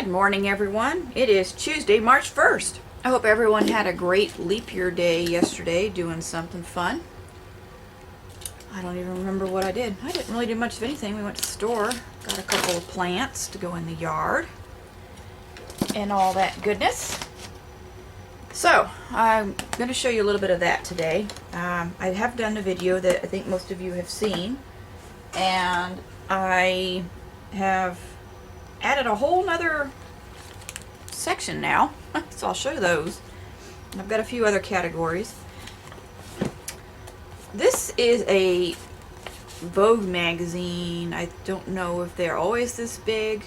Good morning, everyone. It is Tuesday, March 1st. I hope everyone had a great leap year day yesterday doing something fun. I don't even remember what I did. I didn't really do much of anything. We went to the store, got a couple of plants to go in the yard, and all that goodness. So, I'm going to show you a little bit of that today. I have done a video that I think most of you have seen, and I have added a whole nother section now, so I'll show those. I've got a few other categories. This is a Vogue magazine. I don't know if they're always this big.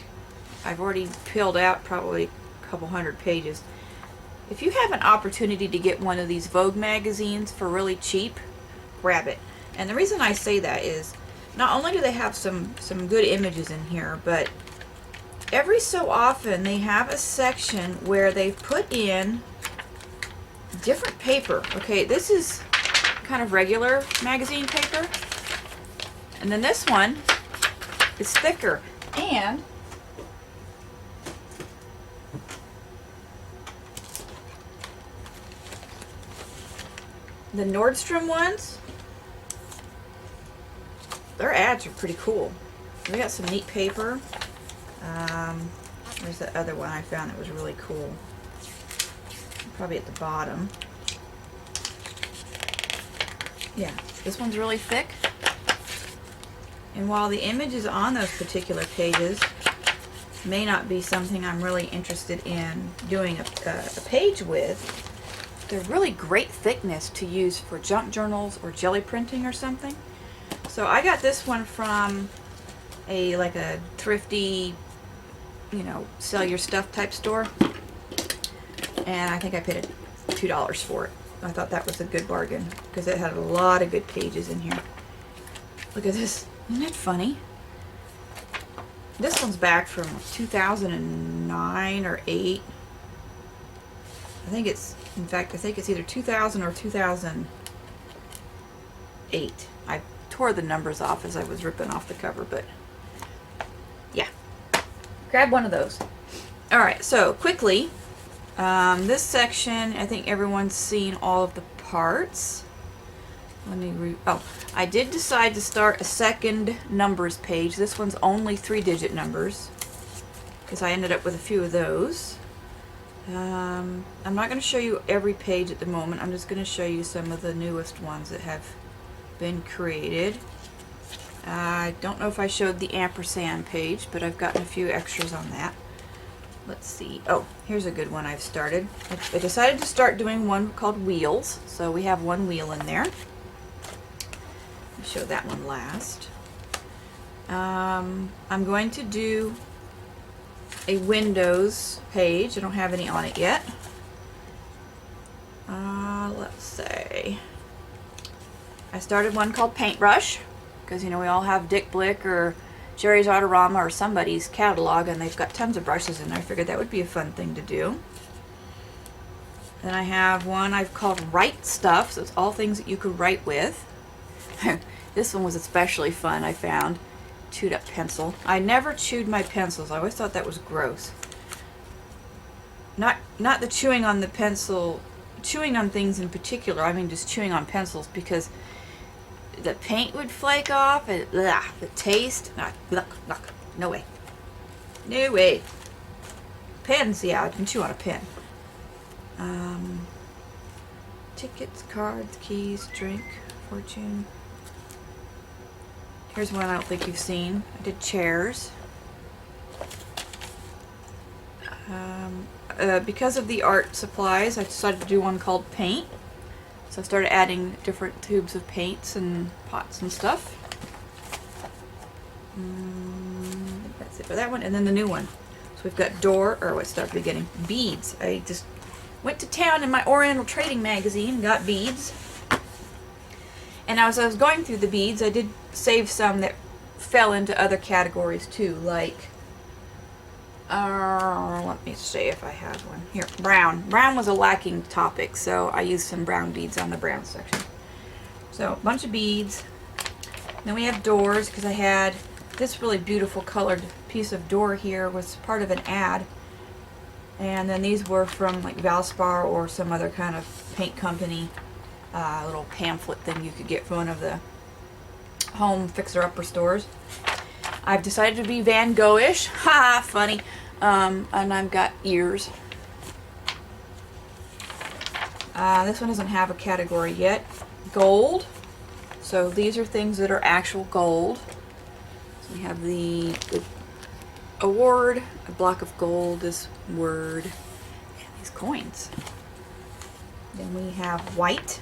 I've already peeled out probably a couple hundred pages. If you have an opportunity to get one of these Vogue magazines for really cheap, grab it. And the reason I say that is not only do they have some good images in here, but every so often they have a section where they've put in different paper. Okay, this is kind of regular magazine paper, and then this one is thicker, and the Nordstrom ones, their ads are pretty cool. They got some neat paper. There's the other one I found that was really cool. Probably at the bottom. Yeah, this one's really thick. And while the images on those particular pages may not be something I'm really interested in doing a page with, they're really great thickness to use for junk journals or jelly printing or something. So I got this one from like a thrifty, you know, sell your stuff type store, and I think I paid $2 for it. I thought that was a good bargain because it had a lot of good pages in here. Look at this. Isn't that funny? This one's back from 2009 or 8. I think it's, in fact, I think it's either 2000 or 2008. I tore the numbers off as I was ripping off the cover, but yeah. Grab one of those. Alright, so quickly, this section, I think everyone's seen all of the parts. Let me I did decide to start a second numbers page. This one's only 3-digit numbers because I ended up with a few of those. I'm not going to show you every page at the moment. I'm just going to show you some of the newest ones that have been created. I don't know if I showed the ampersand page, but I've gotten a few extras on that. Let's see. Oh, here's a good one I've started. I decided to start doing one called wheels, so we have one wheel in there. I'll show that one last. I'm going to do a Windows page. I don't have any on it yet. Let's say I started one called Paintbrush, because you know we all have Dick Blick or Jerry's Autorama or somebody's catalog, and they've got tons of brushes in there. I figured that would be a fun thing to do. Then I have one I've called Write Stuff, so it's all things that you could write with. This one was especially fun, I found. Chewed up pencil. I never chewed my pencils. I always thought that was gross. Not the chewing on the pencil, chewing on things in particular. I mean just chewing on pencils, because the paint would flake off, and the taste, no way. No way. Pens, yeah, I can chew on a pen. Tickets, cards, keys, drink, fortune. Here's one I don't think you've seen. I did chairs. Because of the art supplies, I decided to do one called paint. So I started adding different tubes of paints and pots and stuff. I think that's it for that one. And then the new one. So we've got beads. I just went to town in my Oriental Trading magazine and got beads. And as I was going through the beads, I did save some that fell into other categories too, like let me see if I have one here. Brown was a lacking topic, so I used some brown beads on the brown section. So a bunch of beads. Then we have doors, because I had this really beautiful colored piece of door here, was part of an ad And then these were from like Valspar or some other kind of paint company. Little pamphlet thing you could get from one of the home fixer-upper stores. I've decided to be Van Gogh-ish. Ha, funny. And I've got ears. This one doesn't have a category yet. Gold. So these are things that are actual gold. So we have the award, a block of gold, this word, and these coins. Then we have white.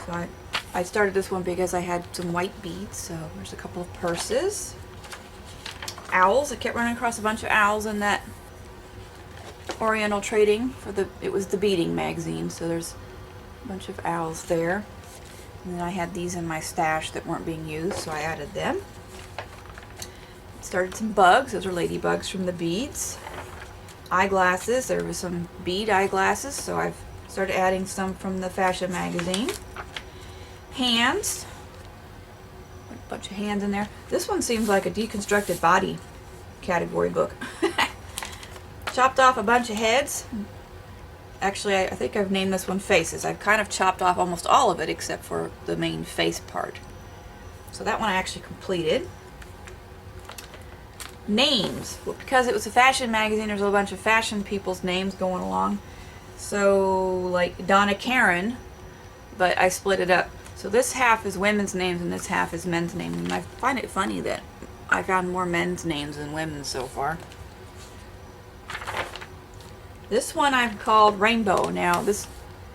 So I started this one because I had some white beads. So there's a couple of purses. Owls. I kept running across a bunch of owls in that Oriental Trading it was the Beading magazine. So there's a bunch of owls there. And then I had these in my stash that weren't being used, so I added them. Started some bugs. Those are ladybugs from the beads. Eyeglasses. There was some bead eyeglasses, so I've started adding some from the fashion magazine. Hands. A bunch of hands in there. This one seems like a deconstructed body category book. Chopped off a bunch of heads. Actually, I think I've named this one Faces. I've kind of chopped off almost all of it except for the main face part. So that one I actually completed. Names. Well, because it was a fashion magazine, there's a bunch of fashion people's names going along. So, like Donna Karan, but I split it up. So this half is women's names and this half is men's names. And I find it funny that I found more men's names than women's so far. This one I've called Rainbow. Now, this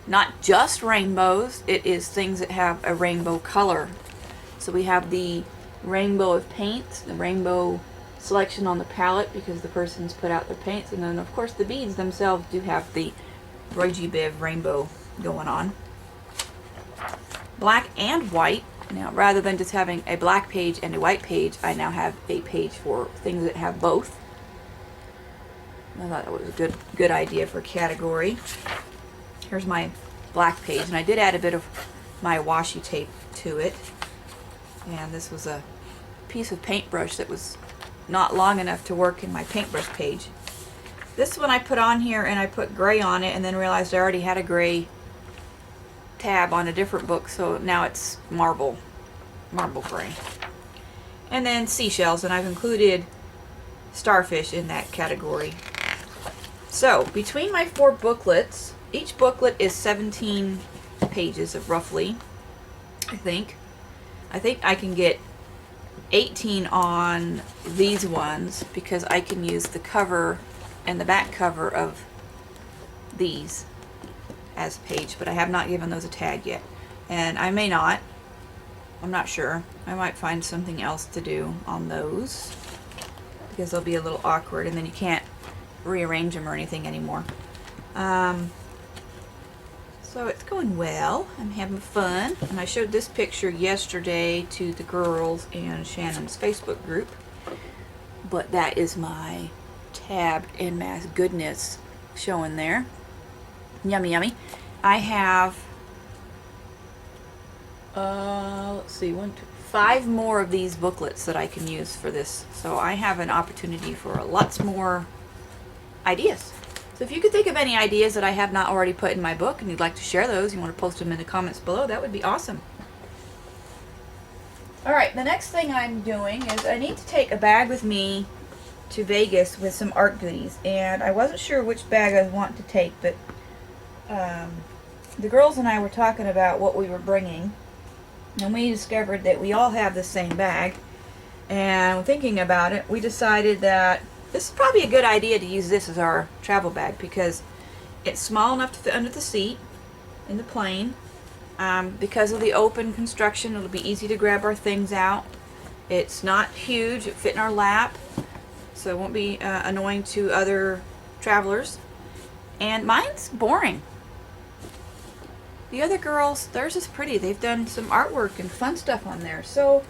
not just rainbows, it is things that have a rainbow color. So we have the rainbow of paints, the rainbow selection on the palette because the person's put out their paints, and then of course the beads themselves do have the Roy G. Biv rainbow going on. Black and white. Now, rather than just having a black page and a white page, I now have a page for things that have both. I thought that was a good idea for a category. Here's my black page, and I did add a bit of my washi tape to it. And this was a piece of paintbrush that was not long enough to work in my paintbrush page. This one I put on here and I put gray on it and then realized I already had a gray tab on a different book, so now it's marble gray. And then seashells, and I've included starfish in that category. So between my 4 booklets, each booklet is 17 pages of roughly, I think I can get 18 on these ones because I can use the cover and the back cover of these as page, but I have not given those a tag yet, and I may not. I'm not sure. I might find something else to do on those because they'll be a little awkward and then you can't rearrange them or anything anymore. So it's going well. I'm having fun, and I showed this picture yesterday to the girls in Shannon's Facebook group, but that is my tabbed en masse goodness showing there. Yummy, yummy. I have, let's see, 5 more of these booklets that I can use for this. So I have an opportunity for lots more ideas. So if you could think of any ideas that I have not already put in my book and you'd like to share those, you want to post them in the comments below, that would be awesome. Alright, the next thing I'm doing is I need to take a bag with me to Vegas with some art goodies, and I wasn't sure which bag I want to take, but the girls and I were talking about what we were bringing, and we discovered that we all have the same bag, and thinking about it, we decided that this is probably a good idea to use this as our travel bag because it's small enough to fit under the seat in the plane. Because of the open construction, it'll be easy to grab our things out. It's not huge, it'll fit in our lap, so it won't be annoying to other travelers. And mine's boring. The other girls, theirs is pretty. They've done some artwork and fun stuff on there, so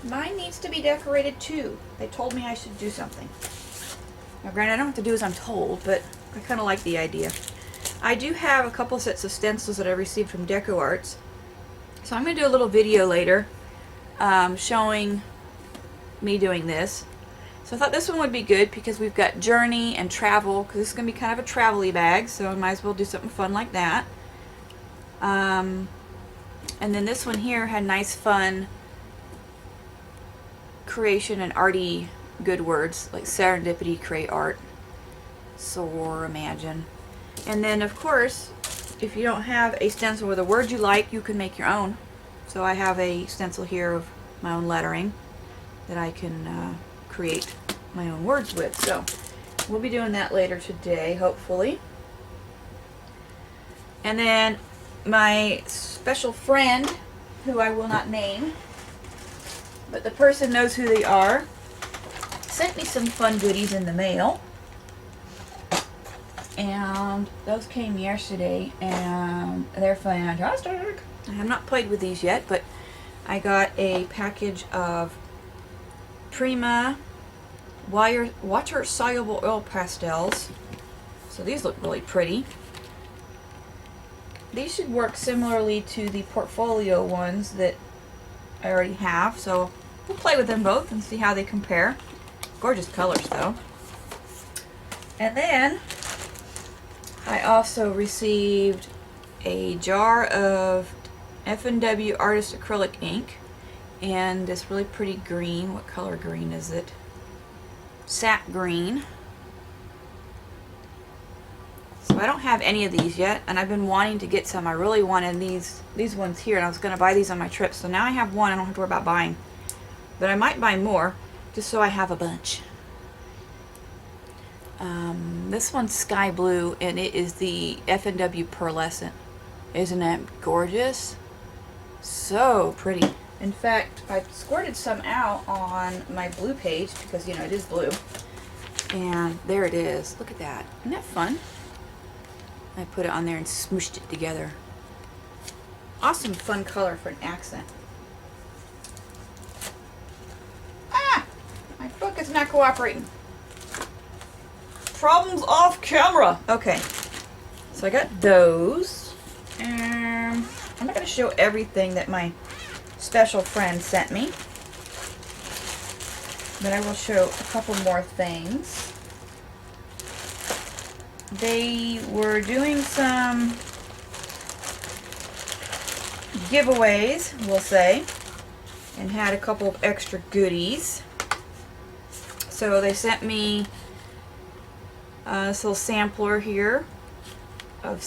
mine needs to be decorated too. They told me I should do something. Now, granted, I don't have to do as I'm told, but I kind of like the idea. I do have a couple sets of stencils that I received from Deco Arts, so I'm going to do a little video later showing me doing this. So I thought this one would be good because we've got journey and travel, because this is going to be kind of a travel-y bag, so I might as well do something fun like that. And then this one here had nice fun creation and arty good words like serendipity, create art, soar, imagine. And then of course, if you don't have a stencil with a word you like, you can make your own. So I have a stencil here of my own lettering that I can create my own words with. So we'll be doing that later today, hopefully. And then my special friend, who I will not name, but the person knows who they are, sent me some fun goodies in the mail. And those came yesterday, and they're fantastic. I have not played with these yet, but I got a package of Prima water-soluble oil pastels. So these look really pretty. These should work similarly to the portfolio ones that I already have, so we'll play with them both and see how they compare. Gorgeous colors though. And then I also received a jar of F&W Artist Acrylic ink and this really pretty green. What color green is it? Sap green. So I don't have any of these yet, and I've been wanting to get some. I really wanted these ones here, and I was going to buy these on my trip. So now I have one. I don't have to worry about buying. But I might buy more, just so I have a bunch. This one's sky blue, and it is the F&W Pearlescent. Isn't that gorgeous? So pretty. In fact, I squirted some out on my blue page, because, you know, it is blue. And there it is. Look at that. Isn't that fun? I put it on there and smooshed it together. Awesome fun color for an accent. Ah! My book is not cooperating. Problems off camera. Okay. So I got those. And I'm not going to show everything that my special friend sent me. But I will show a couple more things. They were doing some giveaways, we'll say, and had a couple of extra goodies. So they sent me this little sampler here of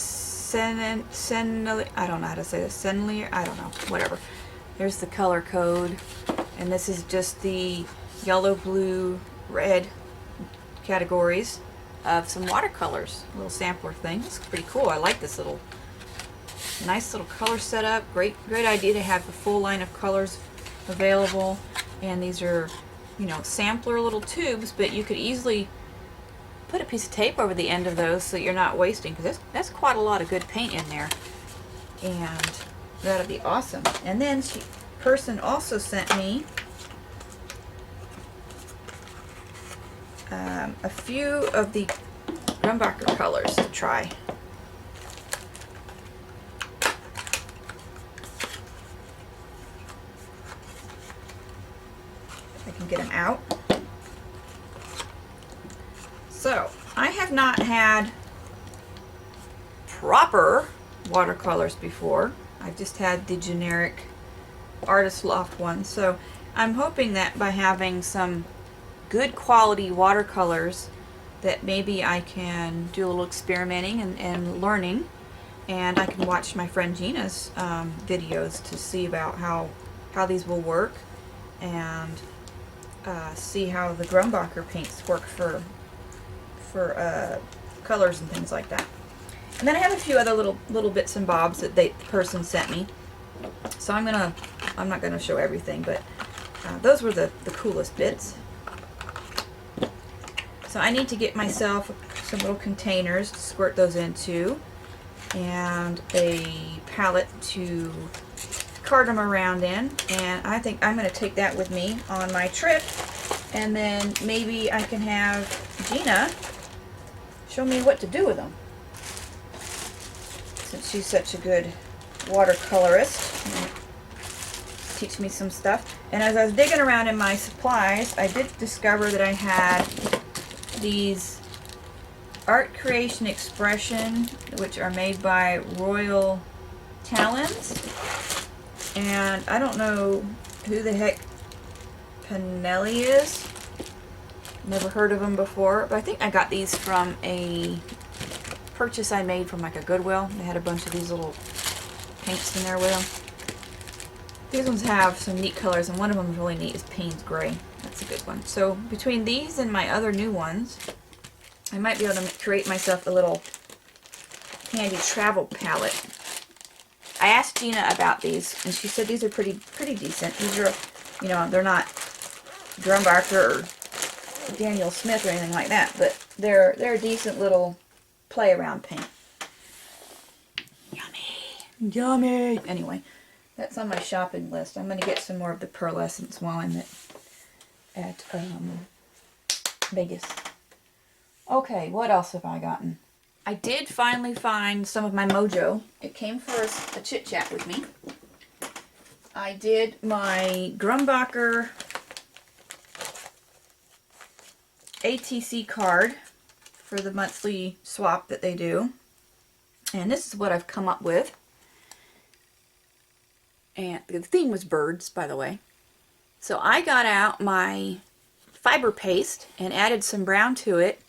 I don't know how to say this, I don't know, whatever. There's the color code, and this is just the yellow, blue, red categories of some watercolors. A little sampler thing. It's pretty cool. I like this little nice little color setup. Great idea to have the full line of colors available. And these are, you know, sampler little tubes, but you could easily put a piece of tape over the end of those so you're not wasting, because that's quite a lot of good paint in there. And that'll be awesome. And then person also sent me a few of the Grumbacher colors to try. If I can get them out. So, I have not had proper watercolors before. I've just had the generic Artist Loft ones. So, I'm hoping that by having some good quality watercolors that maybe I can do a little experimenting and learning, and I can watch my friend Gina's videos to see about how these will work, and see how the Grumbacher paints work for colors and things like that. And then I have a few other little bits and bobs that the person sent me. So I'm not gonna show everything, but those were the coolest bits. So I need to get myself some little containers to squirt those into, and a palette to cart them around in. And I think I'm going to take that with me on my trip, and then maybe I can have Gina show me what to do with them, since she's such a good watercolorist. teach me some stuff. And as I was digging around in my supplies, I did discover that I had these Art Creation Expression, which are made by Royal Talons. And I don't know who the heck Pinelli is. Never heard of them before, but I think I got these from a purchase I made from like a Goodwill. They had a bunch of these little paints in there with them. These ones have some neat colors, and one of them is really neat, is Payne's Gray. That's a good one. So between these and my other new ones, I might be able to create myself a little handy travel palette. I asked Gina about these, and she said these are pretty decent. These are, you know, they're not Grumbacher or Daniel Smith or anything like that, but they're a decent little play around paint. Yummy. Yummy. Anyway, that's on my shopping list. I'm going to get some more of the pearlescence while I'm at Vegas. Okay, what else have I gotten? I did finally find some of my mojo. It came for a chit chat with me. I did my Grumbacher ATC card for the monthly swap that they do. And this is what I've come up with. And the theme was birds, by the way. So I got out my fiber paste and added some brown to it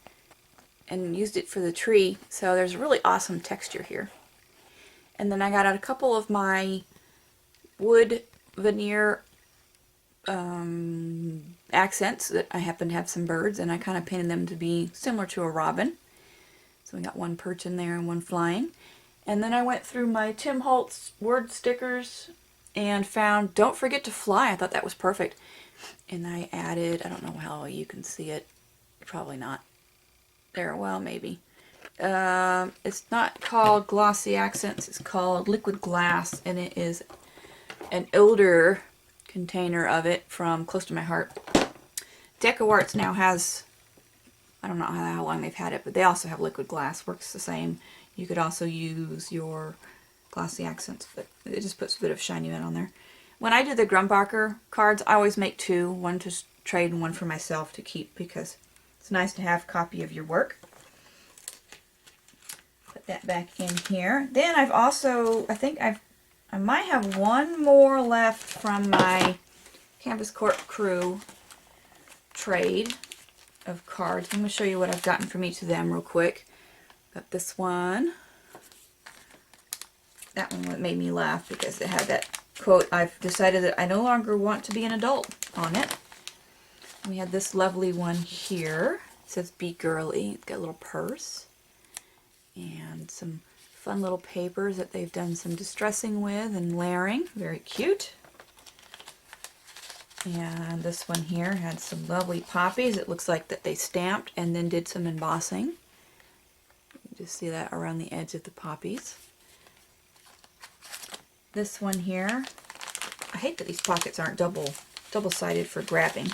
and used it for the tree. So there's a really awesome texture here. And then I got out a couple of my wood veneer accents that I happen to have some birds, and I kind of painted them to be similar to a robin. So we got one perch in there and one flying. And then I went through my Tim Holtz word stickers and found Don't Forget to Fly. I thought that was perfect. And I added, I don't know how you can see it, probably not. There, well, maybe. It's not called Glossy Accents, it's called Liquid Glass, and it is an older container of it from Close to My Heart. DecoArts now has, I don't know how long they've had it, but they also have liquid glass. Works the same. You could also use your Glossy Accents, but it just puts a bit of shiny on there. When I do the Grumbacher cards, I always make two, one to trade and one for myself to keep, because it's nice to have a copy of your work. Put that back in here. Then I've also, I might have one more left from my Canvas Corp Crew trade of cards. I'm going to show you what I've gotten from each of them real quick. Got this one. That one made me laugh because it had that quote, I've decided that I no longer want to be an adult, on it. We had this lovely one here. It says Be Girly. It's got a little purse and some fun little papers that they've done some distressing with and layering. Very cute. And this one here had some lovely poppies. It looks like that they stamped and then did some embossing. You just see that around the edge of the poppies. This one here, I hate that these pockets aren't double-sided for grabbing.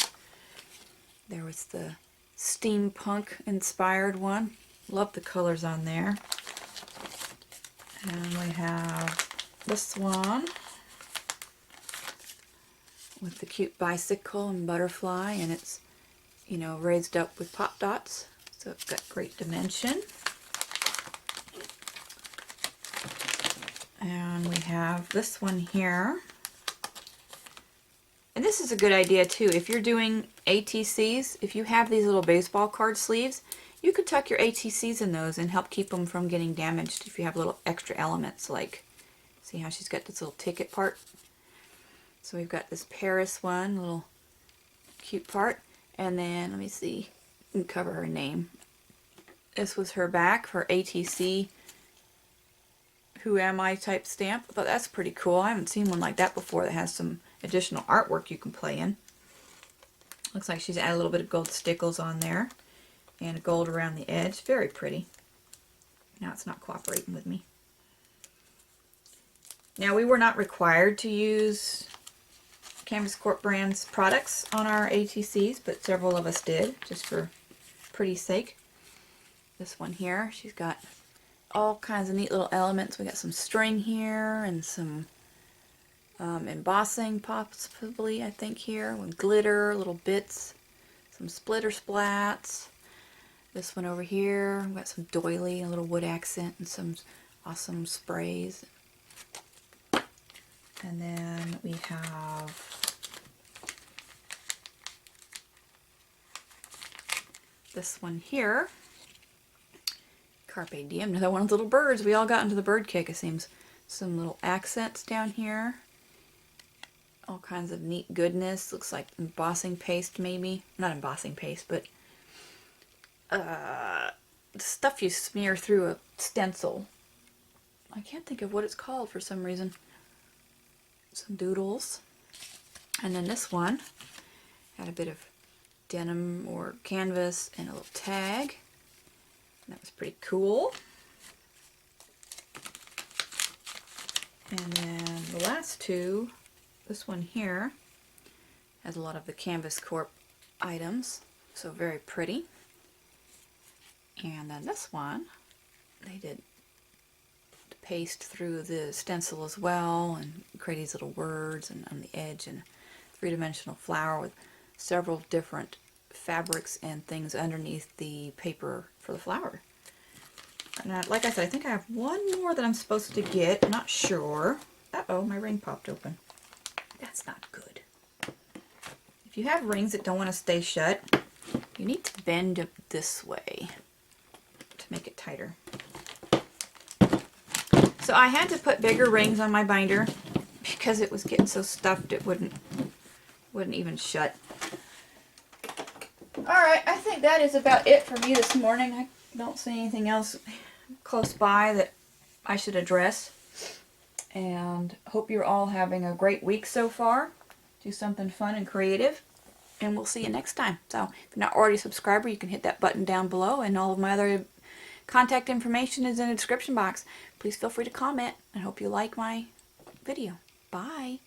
There was the steampunk inspired one. Love the colors on there. And we have this one with the cute bicycle and butterfly, and it's, you know, raised up with pop dots, so it's got great dimension. And we have this one here. And this is a good idea too. If you're doing ATCs, if you have these little baseball card sleeves, you could tuck your ATCs in those and help keep them from getting damaged if you have little extra elements, like, see how she's got this little ticket part? So we've got this Paris one, little cute part. And then, let me see, you can cover her name. This was her back, her ATC Who Am I type stamp. I thought that's pretty cool. I haven't seen one like that before that has some additional artwork you can play in. Looks like she's added a little bit of gold stickles on there and gold around the edge. Very pretty. Now it's not cooperating with me. Now, we were not required to use Canvas Corp brands products on our ATCs, but several of us did, just for pretty's sake. This one here, she's got all kinds of neat little elements. We got some string here and some embossing possibly, I think here, with glitter, little bits, some splitter splats. This one over here, we've got some doily, a little wood accent, and some awesome sprays. And then we have this one here, Carpe Diem, another one of the little birds. We all got into the bird kick, it seems. Some little accents down here. All kinds of neat goodness. Looks like embossing paste, maybe. Not embossing paste, but stuff you smear through a stencil. I can't think of what it's called for some reason. Some doodles. And then this one had a bit of denim or canvas and a little tag. That was pretty cool. And then the last two, this one here has a lot of the Canvas Corp items, so very pretty. And then this one, they did the paste through the stencil as well and create these little words and on the edge, and three-dimensional flower with several different fabrics and things underneath the paper for the flower. And like I said, I think I have one more that I'm supposed to get. I'm not sure. Uh-oh, my ring popped open. That's not good. If you have rings that don't want to stay shut, you need to bend it this way to make it tighter. So I had to put bigger rings on my binder because it was getting so stuffed it wouldn't even shut. Alright, I think that is about it for me this morning. I don't see anything else close by that I should address. And hope you're all having a great week so far. Do something fun and creative. And we'll see you next time. So if you're not already a subscriber, you can hit that button down below, and all of my other contact information is in the description box. Please feel free to comment. I hope you like my video. Bye.